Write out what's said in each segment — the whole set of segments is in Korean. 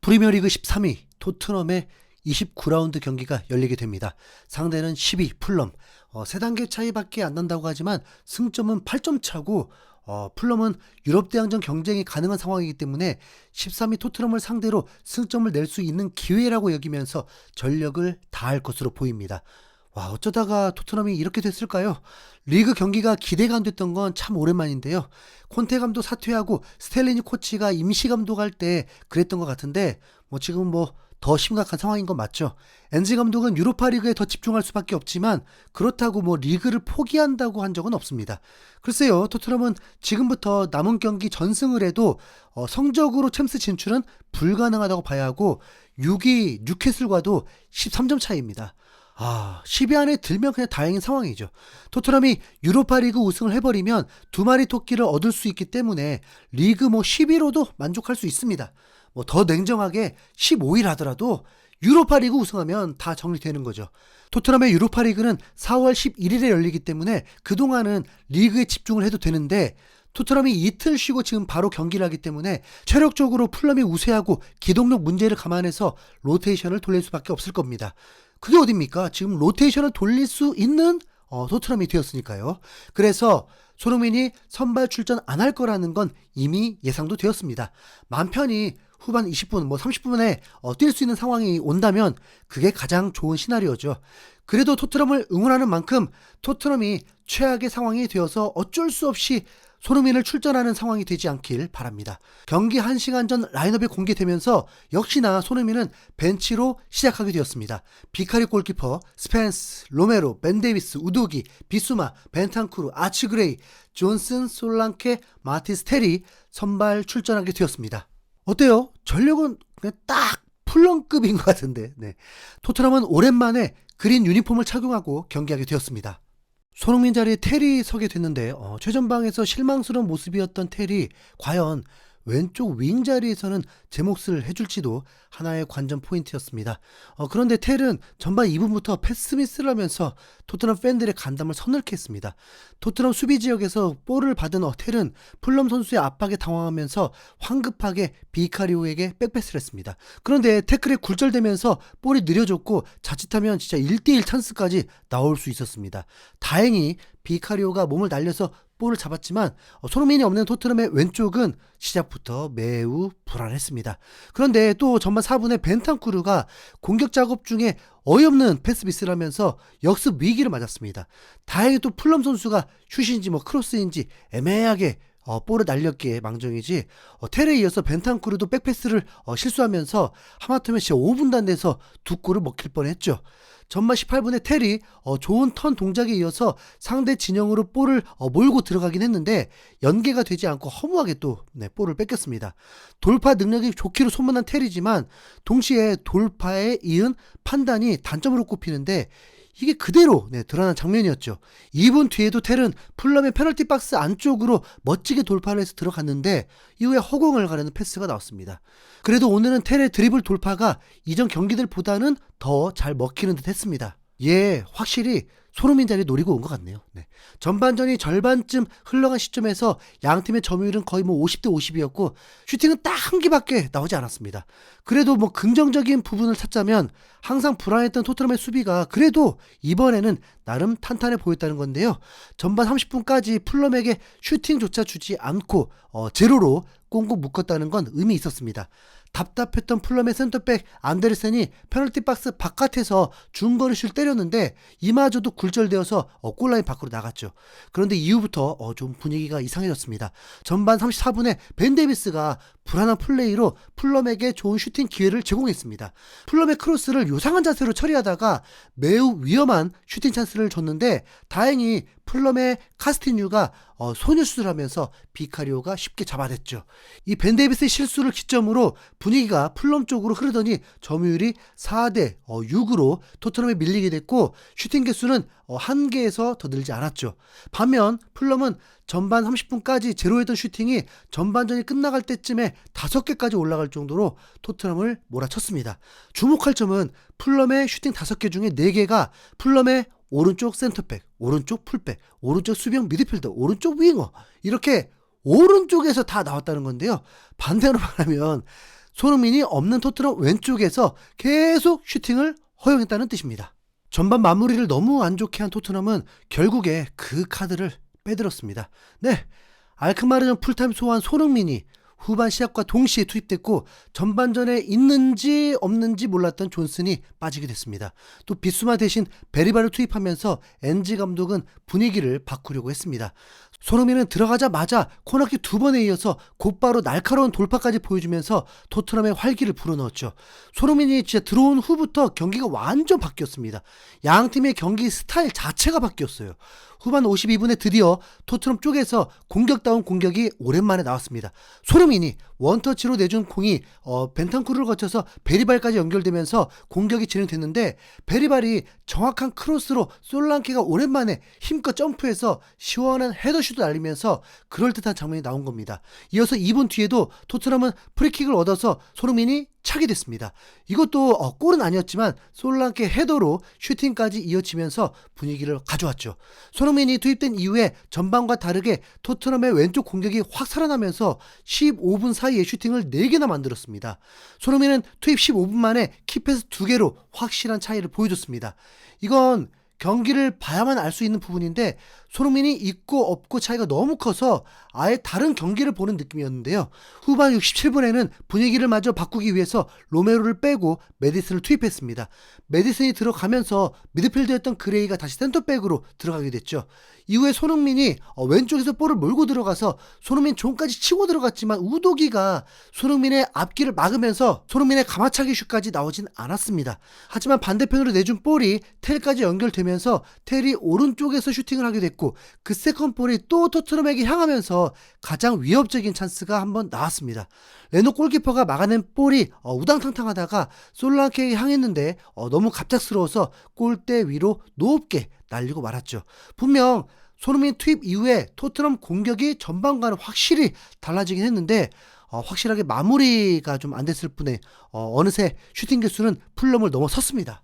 프리미어리그 13위 토트넘의 29라운드 경기가 열리게 됩니다. 상대는 10위 풀럼. 3단계 차이밖에 안 난다고 하지만 승점은 8점 차고 풀럼은 유럽 대항전 경쟁이 가능한 상황이기 때문에 13위 토트넘을 상대로 승점을 낼 수 있는 기회라고 여기면서 전력을 다할 것으로 보입니다. 와, 어쩌다가 토트넘이 이렇게 됐을까요? 리그 경기가 기대가 안 됐던 건 참 오랜만인데요. 콘테 감독 사퇴하고 스텔리니 코치가 임시 감독할 때 그랬던 것 같은데 지금 더 심각한 상황인 건 맞죠. 엔지 감독은 유로파 리그에 더 집중할 수밖에 없지만 그렇다고 리그를 포기한다고 한 적은 없습니다. 글쎄요, 토트넘은 지금부터 남은 경기 전승을 해도 성적으로 챔스 진출은 불가능하다고 봐야 하고 6위 뉴캐슬과도 13점 차이입니다. 10위 안에 들면 그냥 다행인 상황이죠. 토트넘이 유로파 리그 우승을 해버리면 두 마리 토끼를 얻을 수 있기 때문에 리그 10위로도 만족할 수 있습니다. 더 냉정하게 15위 하더라도 유로파 리그 우승하면 다 정리되는 거죠. 토트넘의 유로파 리그는 4월 11일에 열리기 때문에 그동안은 리그에 집중을 해도 되는데 토트넘이 이틀 쉬고 지금 바로 경기를 하기 때문에 체력적으로 풀럼이 우세하고 기동력 문제를 감안해서 로테이션을 돌릴 수밖에 없을 겁니다. 그게 어딥니까? 지금 로테이션을 돌릴 수 있는 토트넘이 되었으니까요. 그래서 손흥민이 선발 출전 안 할 거라는 건 이미 예상도 되었습니다. 맘 편히 후반 20분, 30분에 뛸 수 있는 상황이 온다면 그게 가장 좋은 시나리오죠. 그래도 토트넘을 응원하는 만큼 토트넘이 최악의 상황이 되어서 어쩔 수 없이 손흥민을 출전하는 상황이 되지 않길 바랍니다. 경기 1시간 전 라인업이 공개되면서 역시나 손흥민은 벤치로 시작하게 되었습니다. 비카리 골키퍼, 스펜스, 로메로, 벤 데이비스, 우도기, 비수마, 벤탄쿠르, 아치그레이, 존슨, 솔랑케, 마티스 테리 선발 출전하게 되었습니다. 어때요? 전력은 그냥 딱 풀럼급인 것 같은데. 네. 토트넘은 오랜만에 그린 유니폼을 착용하고 경기하게 되었습니다. 손흥민 자리에 텔이 서게 됐는데 최전방에서 실망스러운 모습이었던 텔이 과연 왼쪽 윙 자리에서는 제 몫을 해줄지도 하나의 관전 포인트였습니다. 그런데 텔은 전반 2분부터 패스 미스를 하면서 토트넘 팬들의 간담을 서늘케 했습니다. 토트넘 수비 지역에서 볼을 받은 텔은 풀럼 선수의 압박에 당황하면서 황급하게 비카리오에게 백패스를 했습니다. 그런데 태클에 굴절되면서 볼이 느려졌고 자칫하면 진짜 1대1 찬스까지 나올 수 있었습니다. 다행히 비카리오가 몸을 날려서 볼을 잡았지만 손흥민이 없는 토트넘의 왼쪽은 시작부터 매우 불안했습니다. 그런데 또 전반 4분에 벤탄쿠르가 공격 작업 중에 어이없는 패스 미스를 하면서 역습 위기를 맞았습니다. 다행히 또 풀럼 선수가 슛인지 크로스인지 애매하게 볼을 날렸기에 망정이지 텔에 이어서 벤탄쿠르도 백패스를 실수하면서 하마터면 진짜 5분도 안 돼서 두 골을 먹힐 뻔했죠. 전반 18분에 텔이 좋은 턴 동작에 이어서 상대 진영으로 볼을 몰고 들어가긴 했는데 연계가 되지 않고 허무하게 또 볼을 뺏겼습니다. 돌파 능력이 좋기로 소문난 텔이지만 동시에 돌파에 이은 판단이 단점으로 꼽히는데 이게 그대로 드러난 장면이었죠. 2분 뒤에도 텔은 풀럼의 페널티 박스 안쪽으로 멋지게 돌파를 해서 들어갔는데 이후에 허공을 가르는 패스가 나왔습니다. 그래도 오늘은 텔의 드리블 돌파가 이전 경기들보다는 더 잘 먹히는 듯 했습니다. 확실히 손흥민 자리 노리고 온 것 같네요. 전반전이 절반쯤 흘러간 시점에서 양팀의 점유율은 거의 50대 50이었고 슈팅은 딱 한 개밖에 나오지 않았습니다. 그래도 긍정적인 부분을 찾자면 항상 불안했던 토트넘의 수비가 그래도 이번에는 나름 탄탄해 보였다는 건데요. 전반 30분까지 풀럼에게 슈팅조차 주지 않고 제로로 꽁꽁 묶었다는 건 의미 있었습니다. 답답했던 풀럼의 센터백 안데르센이 페널티 박스 바깥에서 중거리 슛을 때렸는데 이마저도 굴절되어서 골라인 밖으로 나갔죠. 그런데 이후부터 좀 분위기가 이상해졌습니다. 전반 34분에 벤 데이비스가 불안한 플레이로 풀럼에게 좋은 슈팅 기회를 제공했습니다. 풀럼의 크로스를 요상한 자세로 처리하다가 매우 위험한 슈팅 찬스를 줬는데 다행히 풀럼의 카스티뉴가 소녀슛을 하면서 비카리오가 쉽게 잡아냈죠. 이 벤 데이비스의 실수를 기점으로 분위기가 풀럼 쪽으로 흐르더니 점유율이 4대 6으로 토트넘에 밀리게 됐고 슈팅 개수는 1개에서 더 늘지 않았죠. 반면 풀럼은 전반 30분까지 제로였던 슈팅이 전반전이 끝나갈 때쯤에 5개까지 올라갈 정도로 토트넘을 몰아쳤습니다. 주목할 점은 풀럼의 슈팅 5개 중에 4개가 풀럼의 오른쪽 센터백, 오른쪽 풀백, 오른쪽 수비형 미드필더, 오른쪽 윙어 이렇게 오른쪽에서 다 나왔다는 건데요. 반대로 말하면 손흥민이 없는 토트넘 왼쪽에서 계속 슈팅을 허용했다는 뜻입니다. 전반 마무리를 너무 안 좋게 한 토트넘은 결국에 그 카드를 빼들었습니다. 네, 알크마르전 풀타임 소환 손흥민이 후반 시작과 동시에 투입됐고 전반전에 있는지 없는지 몰랐던 존슨이 빠지게 됐습니다. 또 비수마 대신 베리바를 투입하면서 엔지 감독은 분위기를 바꾸려고 했습니다. 손흥민은 들어가자마자 코너킥 2번에 이어서 곧바로 날카로운 돌파까지 보여주면서 토트넘의 활기를 불어넣었죠. 손흥민이 진짜 들어온 후부터 경기가 완전 바뀌었습니다. 양 팀의 경기 스타일 자체가 바뀌었어요. 후반 52분에 드디어 토트넘 쪽에서 공격다운 공격이 오랜만에 나왔습니다. 손흥민이 원터치로 내준 공이 벤탄쿠르를 거쳐서 베리발까지 연결되면서 공격이 진행됐는데 베리발이 정확한 크로스로 솔랑케가 오랜만에 힘껏 점프해서 시원한 헤더슛을 날리면서 그럴듯한 장면이 나온 겁니다. 이어서 2분 뒤에도 토트넘은 프리킥을 얻어서 손흥민이 차게 됐습니다. 이것도 골은 아니었지만 솔랑케 헤더로 슈팅까지 이어지면서 분위기를 가져왔죠. 손흥민이 투입된 이후에 전반과 다르게 토트넘의 왼쪽 공격이 확 살아나면서 15분 사이에 슈팅을 4개나 만들었습니다. 손흥민은 투입 15분 만에 키패스 2개로 확실한 차이를 보여줬습니다. 이건 경기를 봐야만 알 수 있는 부분인데 손흥민이 있고 없고 차이가 너무 커서 아예 다른 경기를 보는 느낌이었는데요. 후반 67분에는 분위기를 마저 바꾸기 위해서 로메로를 빼고 메디슨을 투입했습니다. 메디슨이 들어가면서 미드필더였던 그레이가 다시 센터백으로 들어가게 됐죠. 이후에 손흥민이 왼쪽에서 볼을 몰고 들어가서 손흥민 존까지 치고 들어갔지만 우도기가 손흥민의 앞길을 막으면서 손흥민의 가마차기 슛까지 나오진 않았습니다. 하지만 반대편으로 내준 볼이 텔까지 연결되면서 텔이 오른쪽에서 슈팅을 하게 됐고 그 세컨볼이 또 토트넘에게 향하면서 가장 위협적인 찬스가 한번 나왔습니다. 레노 골키퍼가 막아낸 볼이 우당탕탕하다가 솔랑케에게 향했는데 너무 갑작스러워서 골대 위로 높게 날리고 말았죠. 분명 손흥민 투입 이후에 토트넘 공격이 전반과는 확실히 달라지긴 했는데 확실하게 마무리가 좀 안 됐을 뿐에 어느새 슈팅 개수는 풀럼을 넘어섰습니다.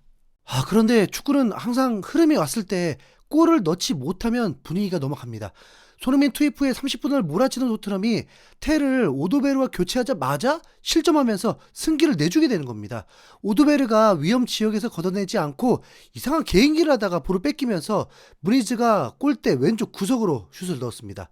그런데 축구는 항상 흐름이 왔을 때 골을 넣지 못하면 분위기가 넘어갑니다. 손흥민 투입 후에 30분을 몰아치는 토트넘이 텔을 오도베르와 교체하자마자 실점하면서 승기를 내주게 되는 겁니다. 오도베르가 위험 지역에서 걷어내지 않고 이상한 개인기를 하다가 볼을 뺏기면서 무니즈가 골대 왼쪽 구석으로 슛을 넣었습니다.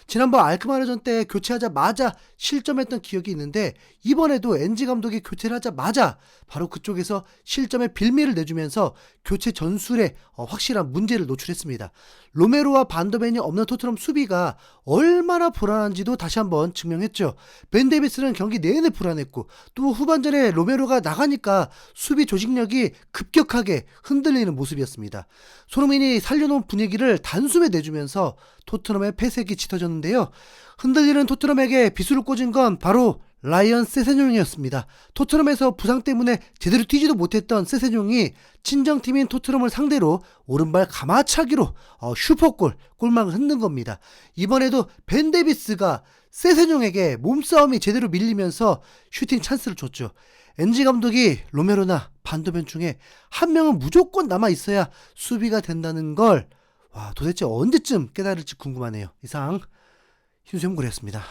지난번 알크마르전 때 교체하자마자 실점했던 기억이 있는데 이번에도 엔지 감독이 교체를 하자마자 바로 그쪽에서 실점의 빌미를 내주면서 교체 전술에 확실한 문제를 노출했습니다. 로메로와 반더벤이 없는 토트넘 수비가 얼마나 불안한지도 다시 한번 증명했죠. 벤 데이비스는 경기 내내 불안했고 또 후반전에 로메로가 나가니까 수비 조직력이 급격하게 흔들리는 모습이었습니다. 손흥민이 살려놓은 분위기를 단숨에 내주면서 토트넘의 패색이 짙어졌는데요. 흔들리는 토트넘에게 비수를 꽂은 건 바로 라이언 세세뇽이었습니다. 토트넘에서 부상 때문에 제대로 뛰지도 못했던 세세뇽이 친정팀인 토트넘을 상대로 오른발 가마차기로 골망을 흔든 겁니다. 이번에도 벤 데이비스가 세세뇽에게 몸싸움이 제대로 밀리면서 슈팅 찬스를 줬죠. 엔지 감독이 로메로나 반더벤 중에 한 명은 무조건 남아 있어야 수비가 된다는 걸 도대체 언제쯤 깨달을지 궁금하네요. 이상 힘수염구리였습니다.